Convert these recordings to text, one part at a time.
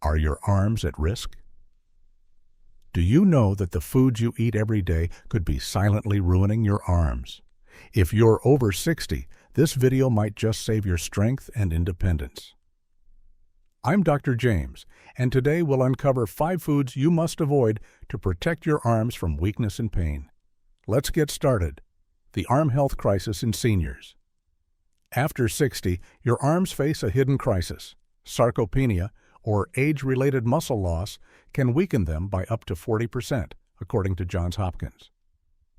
Are your arms at risk? Do you know that the foods you eat every day could be silently ruining your arms? If you're over 60, this video might just save your strength and independence. I'm Dr. James, and today we'll uncover 5 foods you must avoid to protect your arms from weakness and pain. Let's get started. The arm health crisis in seniors. After 60, your arms face a hidden crisis. Sarcopenia, or age-related muscle loss, can weaken them by up to 40%, according to Johns Hopkins.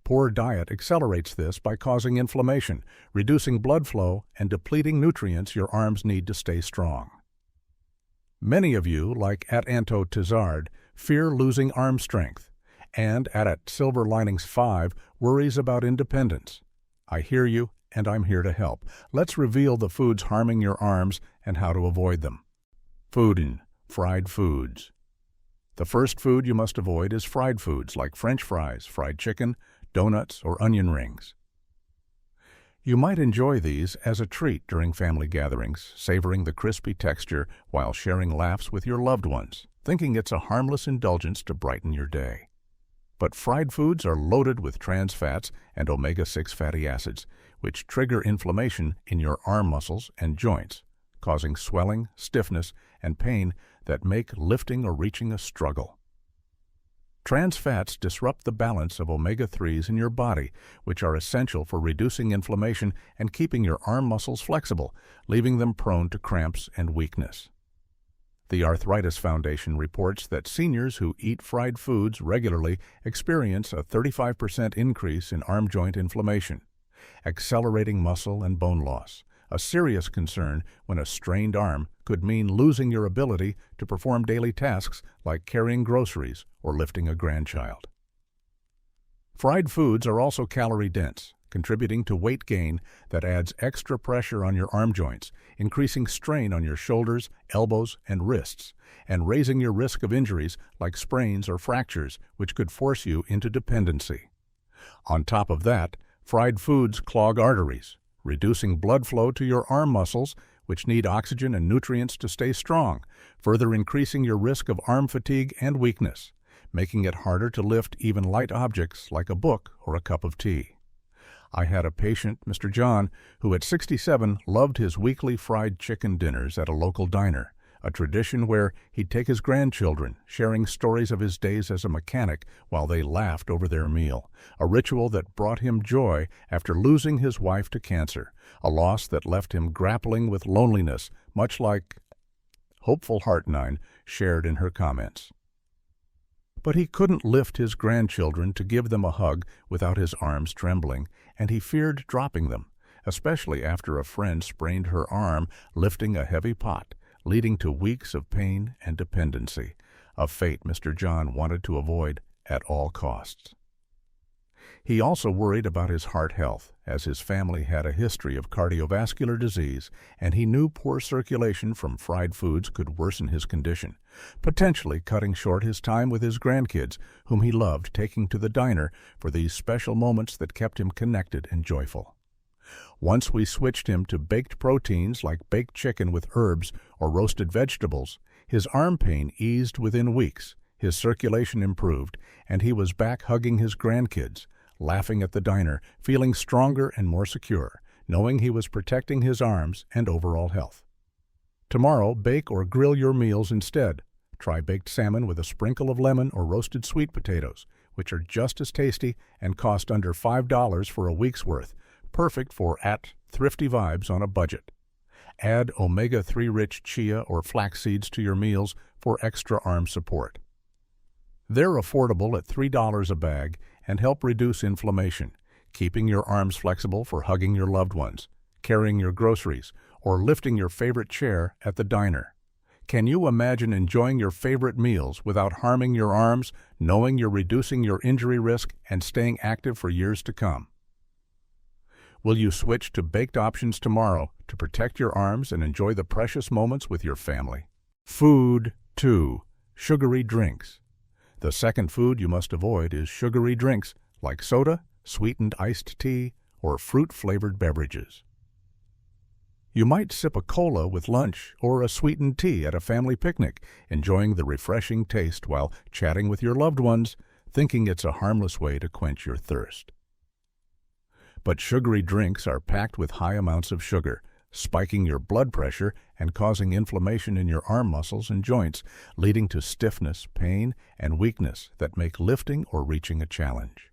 Poor diet accelerates this by causing inflammation, reducing blood flow, and depleting nutrients your arms need to stay strong. Many of you, like @Anto Tizard, fear losing arm strength, and @Silver Linings 5 worries about independence. I hear you, and I'm here to help. Let's reveal the foods harming your arms and how to avoid them. Fried foods. The first food you must avoid is fried foods like French fries, fried chicken, donuts, or onion rings. You might enjoy these as a treat during family gatherings, savoring the crispy texture while sharing laughs with your loved ones, thinking it's a harmless indulgence to brighten your day. But fried foods are loaded with trans fats and omega-6 fatty acids, which trigger inflammation in your arm muscles and joints, causing swelling, stiffness, and pain that make lifting or reaching a struggle. Trans fats disrupt the balance of omega-3s in your body, which are essential for reducing inflammation and keeping your arm muscles flexible, leaving them prone to cramps and weakness. The Arthritis Foundation reports that seniors who eat fried foods regularly experience a 35% increase in arm joint inflammation, accelerating muscle and bone loss, a serious concern when a strained arm could mean losing your ability to perform daily tasks like carrying groceries or lifting a grandchild. Fried foods are also calorie-dense, contributing to weight gain that adds extra pressure on your arm joints, increasing strain on your shoulders, elbows, and wrists, and raising your risk of injuries like sprains or fractures, which could force you into dependency. On top of that, fried foods clog arteries, reducing blood flow to your arm muscles, which need oxygen and nutrients to stay strong, further increasing your risk of arm fatigue and weakness, making it harder to lift even light objects like a book or a cup of tea. I had a patient, Mr. John, who at 67 loved his weekly fried chicken dinners at a local diner, a tradition where he'd take his grandchildren, sharing stories of his days as a mechanic while they laughed over their meal, a ritual that brought him joy after losing his wife to cancer, a loss that left him grappling with loneliness, much like Hopeful Heart9 shared in her comments. But he couldn't lift his grandchildren to give them a hug without his arms trembling, and he feared dropping them, especially after a friend sprained her arm lifting a heavy pot, leading to weeks of pain and dependency, a fate Mr. John wanted to avoid at all costs. He also worried about his heart health, as his family had a history of cardiovascular disease, and he knew poor circulation from fried foods could worsen his condition, potentially cutting short his time with his grandkids, whom he loved taking to the diner for these special moments that kept him connected and joyful. Once we switched him to baked proteins like baked chicken with herbs or roasted vegetables, his arm pain eased within weeks, his circulation improved, and he was back hugging his grandkids, laughing at the diner, feeling stronger and more secure, knowing he was protecting his arms and overall health. Tomorrow, bake or grill your meals instead. Try baked salmon with a sprinkle of lemon or roasted sweet potatoes, which are just as tasty and cost under $5 for a week's worth, perfect for @Thrifty Vibes on a budget. Add omega-3 rich chia or flax seeds to your meals for extra arm support. They're affordable at $3 a bag and help reduce inflammation, keeping your arms flexible for hugging your loved ones, carrying your groceries, or lifting your favorite chair at the diner. Can you imagine enjoying your favorite meals without harming your arms, knowing you're reducing your injury risk and staying active for years to come? Will you switch to baked options tomorrow to protect your arms and enjoy the precious moments with your family? Food 2. Sugary drinks. The second food you must avoid is sugary drinks like soda, sweetened iced tea, or fruit-flavored beverages. You might sip a cola with lunch or a sweetened tea at a family picnic, enjoying the refreshing taste while chatting with your loved ones, thinking it's a harmless way to quench your thirst. But sugary drinks are packed with high amounts of sugar, spiking your blood pressure and causing inflammation in your arm muscles and joints, leading to stiffness, pain, and weakness that make lifting or reaching a challenge.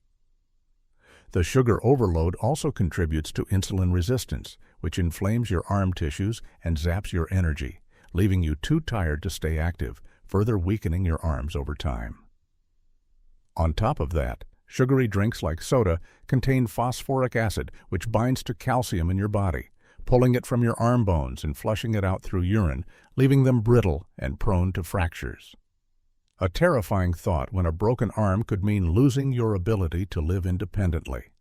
The sugar overload also contributes to insulin resistance, which inflames your arm tissues and zaps your energy, leaving you too tired to stay active, further weakening your arms over time. On top of that, sugary drinks like soda contain phosphoric acid, which binds to calcium in your body, pulling it from your arm bones and flushing it out through urine, leaving them brittle and prone to fractures. A terrifying thought when a broken arm could mean losing your ability to live independently.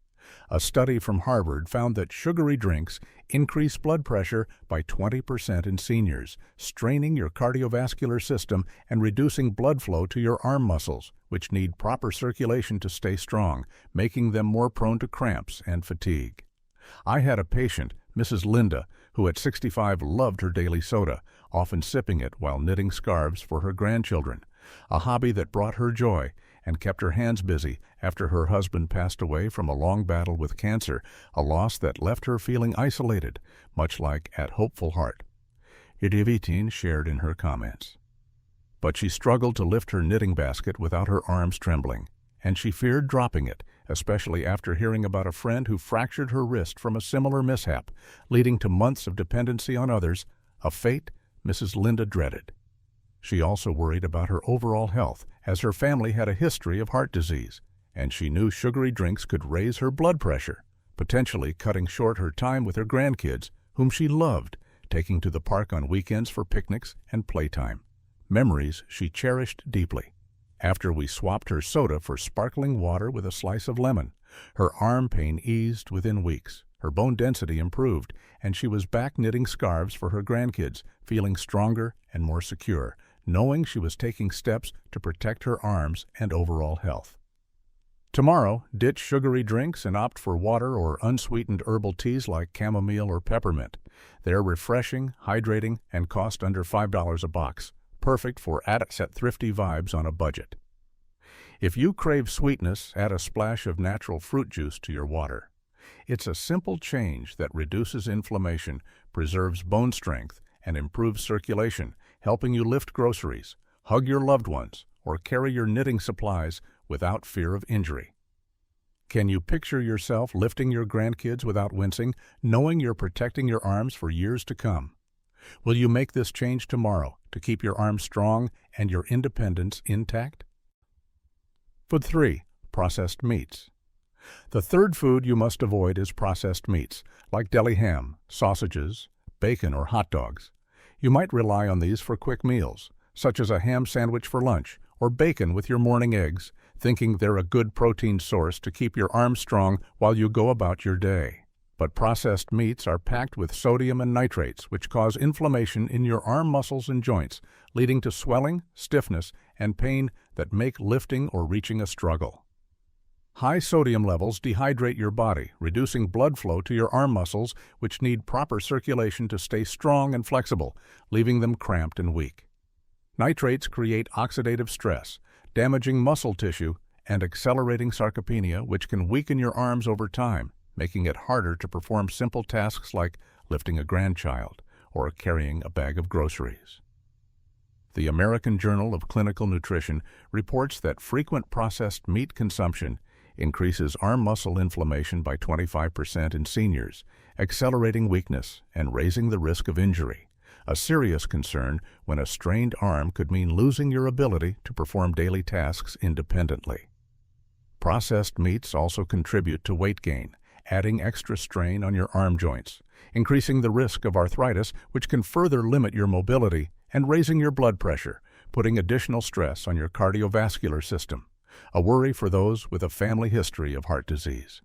A study from Harvard found that sugary drinks increase blood pressure by 20% in seniors, straining your cardiovascular system and reducing blood flow to your arm muscles, which need proper circulation to stay strong, making them more prone to cramps and fatigue. I had a patient, Mrs. Linda, who at 65 loved her daily soda, often sipping it while knitting scarves for her grandchildren, a hobby that brought her joy and kept her hands busy after her husband passed away from a long battle with cancer, a loss that left her feeling isolated, much like at Hopeful Heart. Irrivitin shared in her comments. But she struggled to lift her knitting basket without her arms trembling, and she feared dropping it, especially after hearing about a friend who fractured her wrist from a similar mishap, leading to months of dependency on others, a fate Mrs. Linda dreaded. She also worried about her overall health, as her family had a history of heart disease, and she knew sugary drinks could raise her blood pressure, potentially cutting short her time with her grandkids, whom she loved, taking to the park on weekends for picnics and playtime, memories she cherished deeply. After we swapped her soda for sparkling water with a slice of lemon, her arm pain eased within weeks, her bone density improved, and she was back knitting scarves for her grandkids, feeling stronger and more secure, knowing she was taking steps to protect her arms and overall health. Tomorrow, ditch sugary drinks and opt for water or unsweetened herbal teas like chamomile or peppermint. They're refreshing, hydrating, and cost under $5 a box, perfect for at-set thrifty vibes on a budget. If you crave sweetness, add a splash of natural fruit juice to your water. It's a simple change that reduces inflammation, preserves bone strength, and improves circulation, helping you lift groceries, hug your loved ones, or carry your knitting supplies without fear of injury. Can you picture yourself lifting your grandkids without wincing, knowing you're protecting your arms for years to come? Will you make this change tomorrow to keep your arms strong and your independence intact? Food 3. Processed meats. The third food you must avoid is processed meats, like deli ham, sausages, bacon, or hot dogs. You might rely on these for quick meals, such as a ham sandwich for lunch or bacon with your morning eggs, thinking they're a good protein source to keep your arms strong while you go about your day. But processed meats are packed with sodium and nitrates, which cause inflammation in your arm muscles and joints, leading to swelling, stiffness, and pain that make lifting or reaching a struggle. High sodium levels dehydrate your body, reducing blood flow to your arm muscles, which need proper circulation to stay strong and flexible, leaving them cramped and weak. Nitrates create oxidative stress, damaging muscle tissue and accelerating sarcopenia, which can weaken your arms over time, making it harder to perform simple tasks like lifting a grandchild or carrying a bag of groceries. The American Journal of Clinical Nutrition reports that frequent processed meat consumption increases arm muscle inflammation by 25% in seniors, accelerating weakness and raising the risk of injury, a serious concern when a strained arm could mean losing your ability to perform daily tasks independently. Processed meats also contribute to weight gain, adding extra strain on your arm joints, increasing the risk of arthritis, which can further limit your mobility, and raising your blood pressure, putting additional stress on your cardiovascular system, a worry for those with a family history of heart disease.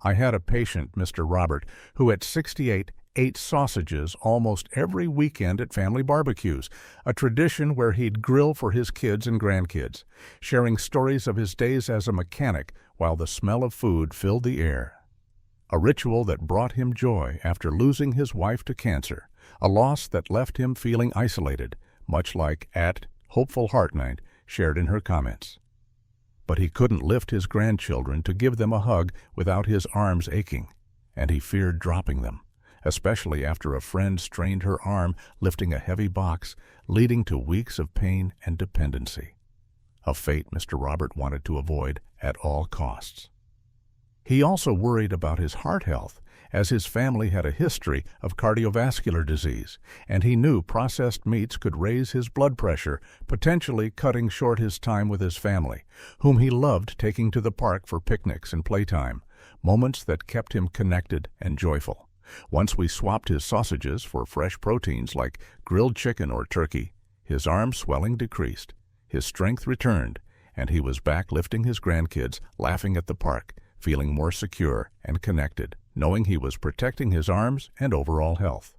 I had a patient, Mr. Robert, who at 68 ate sausages almost every weekend at family barbecues, a tradition where he'd grill for his kids and grandkids, sharing stories of his days as a mechanic while the smell of food filled the air. a ritual that brought him joy after losing his wife to cancer, a loss that left him feeling isolated, much like at Hopeful Heartmind shared in her comments. But he couldn't lift his grandchildren to give them a hug without his arms aching, and he feared dropping them, especially after a friend strained her arm lifting a heavy box, leading to weeks of pain and dependency. A fate Mr. Robert wanted to avoid at all costs. He also worried about his heart health, as his family had a history of cardiovascular disease, and he knew processed meats could raise his blood pressure, potentially cutting short his time with his family, whom he loved taking to the park for picnics and playtime, moments that kept him connected and joyful. Once we swapped his sausages for fresh proteins like grilled chicken or turkey, his arm swelling decreased, his strength returned, and he was back lifting his grandkids, laughing at the park, feeling more secure and connected, knowing he was protecting his arms and overall health.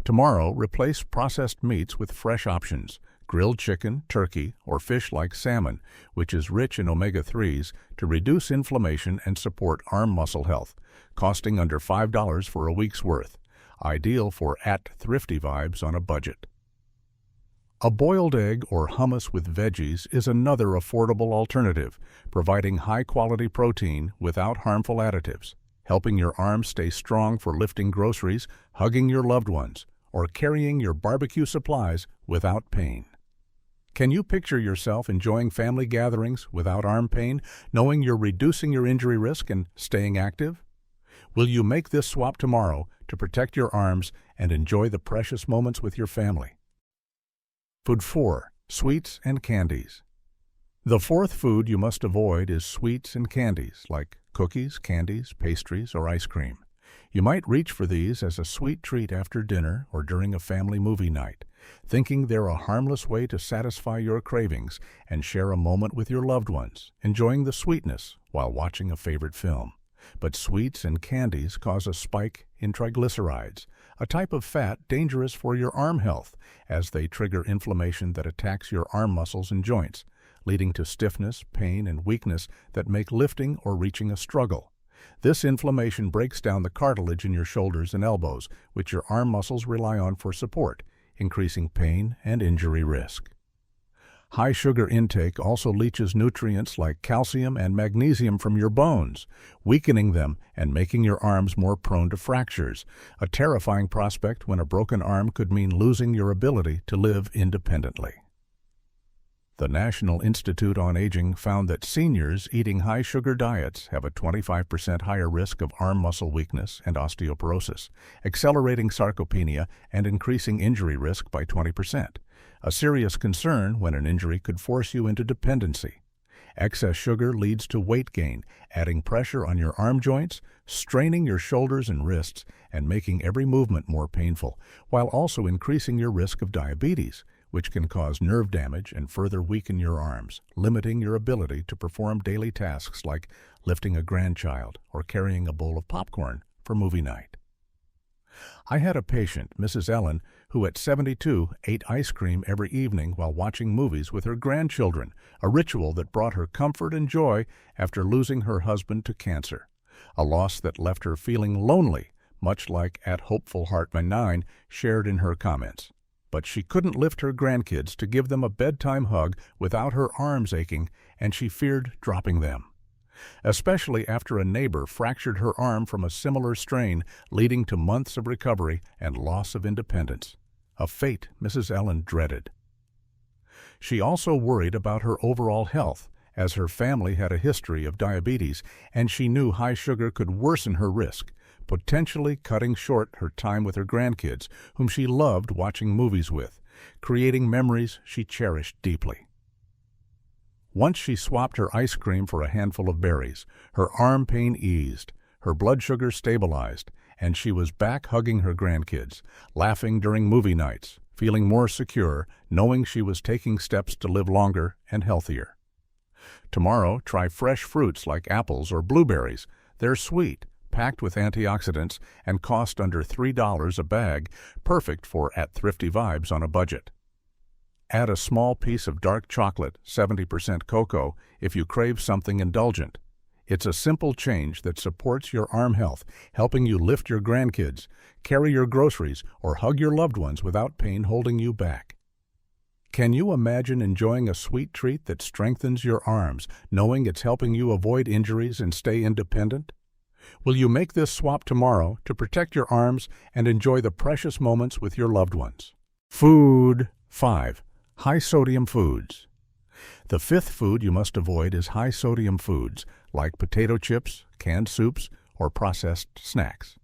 Tomorrow, replace processed meats with fresh options, grilled chicken, turkey, or fish like salmon, which is rich in omega-3s to reduce inflammation and support arm muscle health, costing under $5 for a week's worth, ideal for thrifty vibes on a budget. A boiled egg or hummus with veggies is another affordable alternative, providing high-quality protein without harmful additives, helping your arms stay strong for lifting groceries, hugging your loved ones, or carrying your barbecue supplies without pain. Can you picture yourself enjoying family gatherings without arm pain, knowing you're reducing your injury risk and staying active? Will you make this swap tomorrow to protect your arms and enjoy the precious moments with your family? Food 4. Sweets and candies. The fourth food you must avoid is sweets and candies, like cookies, candies, pastries, or ice cream. You might reach for these as a sweet treat after dinner or during a family movie night, thinking they're a harmless way to satisfy your cravings and share a moment with your loved ones, enjoying the sweetness while watching a favorite film. But sweets and candies cause a spike in triglycerides, a type of fat dangerous for your arm health, as they trigger inflammation that attacks your arm muscles and joints, leading to stiffness, pain, and weakness that make lifting or reaching a struggle. This inflammation breaks down the cartilage in your shoulders and elbows, which your arm muscles rely on for support, increasing pain and injury risk. High sugar intake also leaches nutrients like calcium and magnesium from your bones, weakening them and making your arms more prone to fractures, a terrifying prospect when a broken arm could mean losing your ability to live independently. The National Institute on Aging found that seniors eating high-sugar diets have a 25% higher risk of arm muscle weakness and osteoporosis, accelerating sarcopenia and increasing injury risk by 20%, a serious concern when an injury could force you into dependency. Excess sugar leads to weight gain, adding pressure on your arm joints, straining your shoulders and wrists, and making every movement more painful, while also increasing your risk of diabetes, which can cause nerve damage and further weaken your arms, limiting your ability to perform daily tasks like lifting a grandchild or carrying a bowl of popcorn for movie night. I had a patient, Mrs. Ellen, who at 72 ate ice cream every evening while watching movies with her grandchildren, a ritual that brought her comfort and joy after losing her husband to cancer, a loss that left her feeling lonely, much like at Hopeful Heartmind 9 shared in her comments. But she couldn't lift her grandkids to give them a bedtime hug without her arms aching, and she feared dropping them, especially after a neighbor fractured her arm from a similar strain, leading to months of recovery and loss of independence, a fate Mrs. Ellen dreaded. She also worried about her overall health, as her family had a history of diabetes, and she knew high sugar could worsen her risk, potentially cutting short her time with her grandkids, whom she loved watching movies with, creating memories she cherished deeply. Once she swapped her ice cream for a handful of berries, her arm pain eased, her blood sugar stabilized, and she was back hugging her grandkids, laughing during movie nights, feeling more secure, knowing she was taking steps to live longer and healthier. Tomorrow, try fresh fruits like apples or blueberries. They're sweet, packed with antioxidants, and cost under $3 a bag, perfect for thrifty vibes on a budget. Add a small piece of dark chocolate, 70% cocoa, if you crave something indulgent. It's a simple change that supports your arm health, helping you lift your grandkids, carry your groceries, or hug your loved ones without pain holding you back. Can you imagine enjoying a sweet treat that strengthens your arms, knowing it's helping you avoid injuries and stay independent? Will you make this swap tomorrow to protect your arms and enjoy the precious moments with your loved ones? Food 5. High-sodium foods. The fifth food you must avoid is high-sodium foods, like potato chips, canned soups, or processed snacks.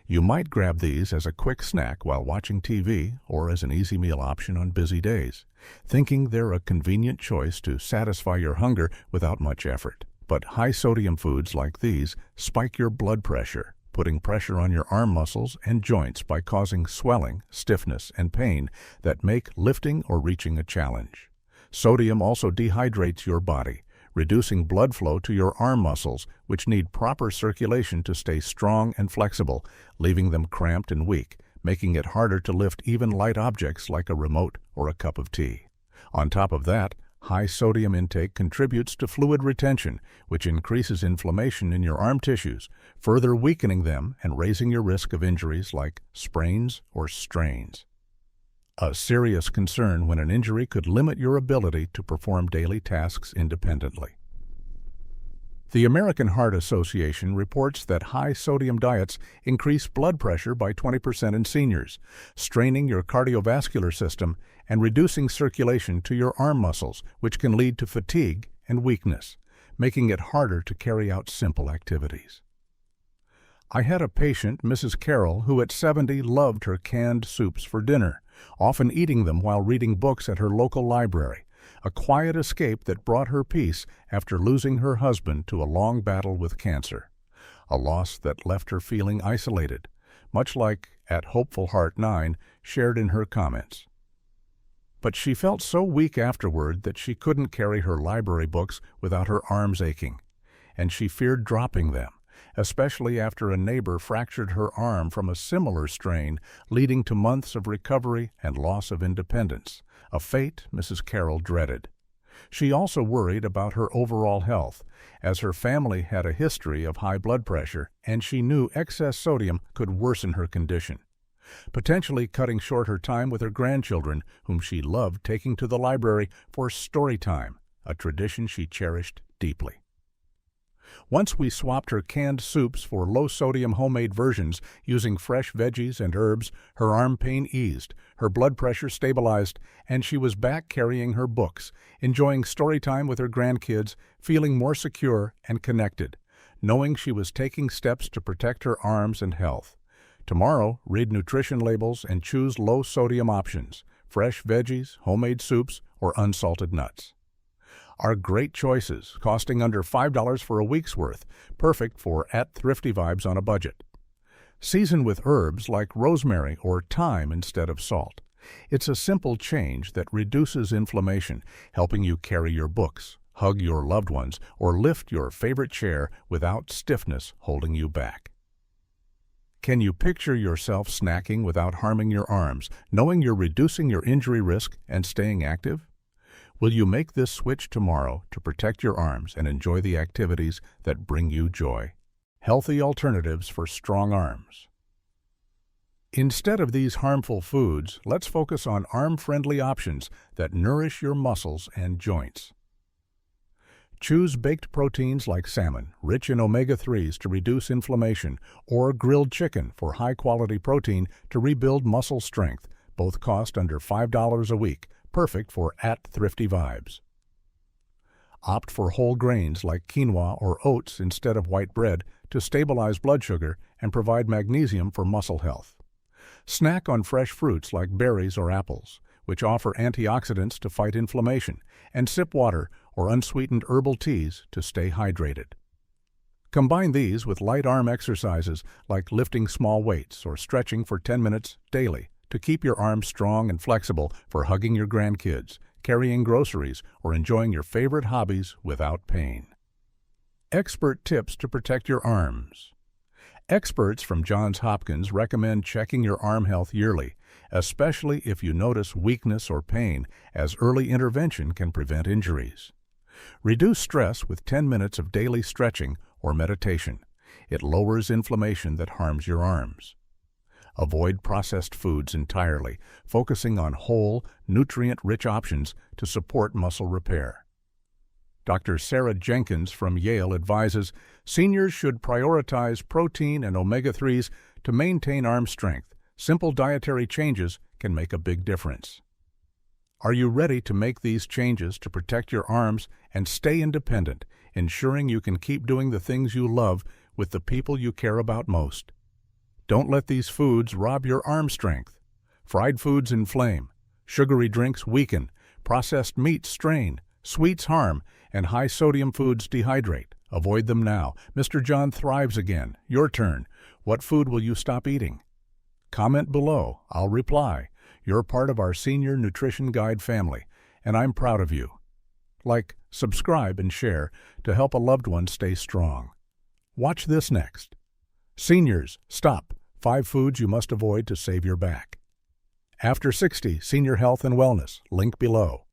You might grab these as a quick snack while watching TV or as an easy meal option on busy days, thinking they're a convenient choice to satisfy your hunger without much effort. But high-sodium foods like these spike your blood pressure, putting pressure on your arm muscles and joints by causing swelling, stiffness, and pain that make lifting or reaching a challenge. Sodium also dehydrates your body, reducing blood flow to your arm muscles, which need proper circulation to stay strong and flexible, leaving them cramped and weak, making it harder to lift even light objects like a remote or a cup of tea. On top of that, high sodium intake contributes to fluid retention, which increases inflammation in your arm tissues, further weakening them and raising your risk of injuries like sprains or strains. A serious concern when an injury could limit your ability to perform daily tasks independently. The American Heart Association reports that high-sodium diets increase blood pressure by 20% in seniors, straining your cardiovascular system and reducing circulation to your arm muscles, which can lead to fatigue and weakness, making it harder to carry out simple activities. I had a patient, Mrs. Carroll, who at 70 loved her canned soups for dinner, often eating them while reading books at her local library, a quiet escape that brought her peace after losing her husband to a long battle with cancer, a loss that left her feeling isolated, much like at Hopeful Heart 9 shared in her comments. But she felt so weak afterward that she couldn't carry her library books without her arms aching, and she feared dropping them, especially after a neighbor fractured her arm from a similar strain, leading to months of recovery and loss of independence, a fate Mrs. Carroll dreaded. She also worried about her overall health, as her family had a history of high blood pressure, and she knew excess sodium could worsen her condition, potentially cutting short her time with her grandchildren, whom she loved taking to the library for story time, a tradition she cherished deeply. Once we swapped her canned soups for low-sodium homemade versions using fresh veggies and herbs, her arm pain eased, her blood pressure stabilized, and she was back carrying her books, enjoying story time with her grandkids, feeling more secure and connected, knowing she was taking steps to protect her arms and health. Tomorrow, read nutrition labels and choose low-sodium options, fresh veggies, homemade soups, or unsalted nuts. Are great choices, costing under $5 for a week's worth, perfect for thrifty vibes on a budget. Season with herbs like rosemary or thyme instead of salt. It's a simple change that reduces inflammation, helping you carry your books, hug your loved ones, or lift your favorite chair without stiffness holding you back. Can you picture yourself snacking without harming your arms, knowing you're reducing your injury risk and staying active? Will you make this switch tomorrow to protect your arms and enjoy the activities that bring you joy? Healthy alternatives for strong arms. Instead of these harmful foods, let's focus on arm-friendly options that nourish your muscles and joints. Choose baked proteins like salmon, rich in omega-3s to reduce inflammation, or grilled chicken for high-quality protein to rebuild muscle strength. Both cost under $5 a week, perfect for thrifty vibes. Opt for whole grains like quinoa or oats instead of white bread to stabilize blood sugar and provide magnesium for muscle health. Snack on fresh fruits like berries or apples, which offer antioxidants to fight inflammation, and sip water or unsweetened herbal teas to stay hydrated. Combine these with light arm exercises like lifting small weights or stretching for 10 minutes daily to keep your arms strong and flexible for hugging your grandkids, carrying groceries, or enjoying your favorite hobbies without pain. Expert tips to protect your arms. Experts from Johns Hopkins recommend checking your arm health yearly, especially if you notice weakness or pain, as early intervention can prevent injuries. Reduce stress with 10 minutes of daily stretching or meditation. It lowers inflammation that harms your arms. Avoid processed foods entirely, focusing on whole, nutrient-rich options to support muscle repair. Dr. Sarah Jenkins from Yale advises seniors should prioritize protein and omega-3s to maintain arm strength. Simple dietary changes can make a big difference. Are you ready to make these changes to protect your arms and stay independent, ensuring you can keep doing the things you love with the people you care about most? Don't let these foods rob your arm strength. Fried foods inflame, sugary drinks weaken, processed meats strain, sweets harm, and high-sodium foods dehydrate. Avoid them now. Mr. John thrives again. Your turn. What food will you stop eating? Comment below. I'll reply. You're part of our Senior Nutrition Guide family, and I'm proud of you. Like, subscribe, and share to help a loved one stay strong. Watch this next. Seniors, stop. 5 foods you must avoid to save your back. After 60, Senior Health and Wellness. Link below.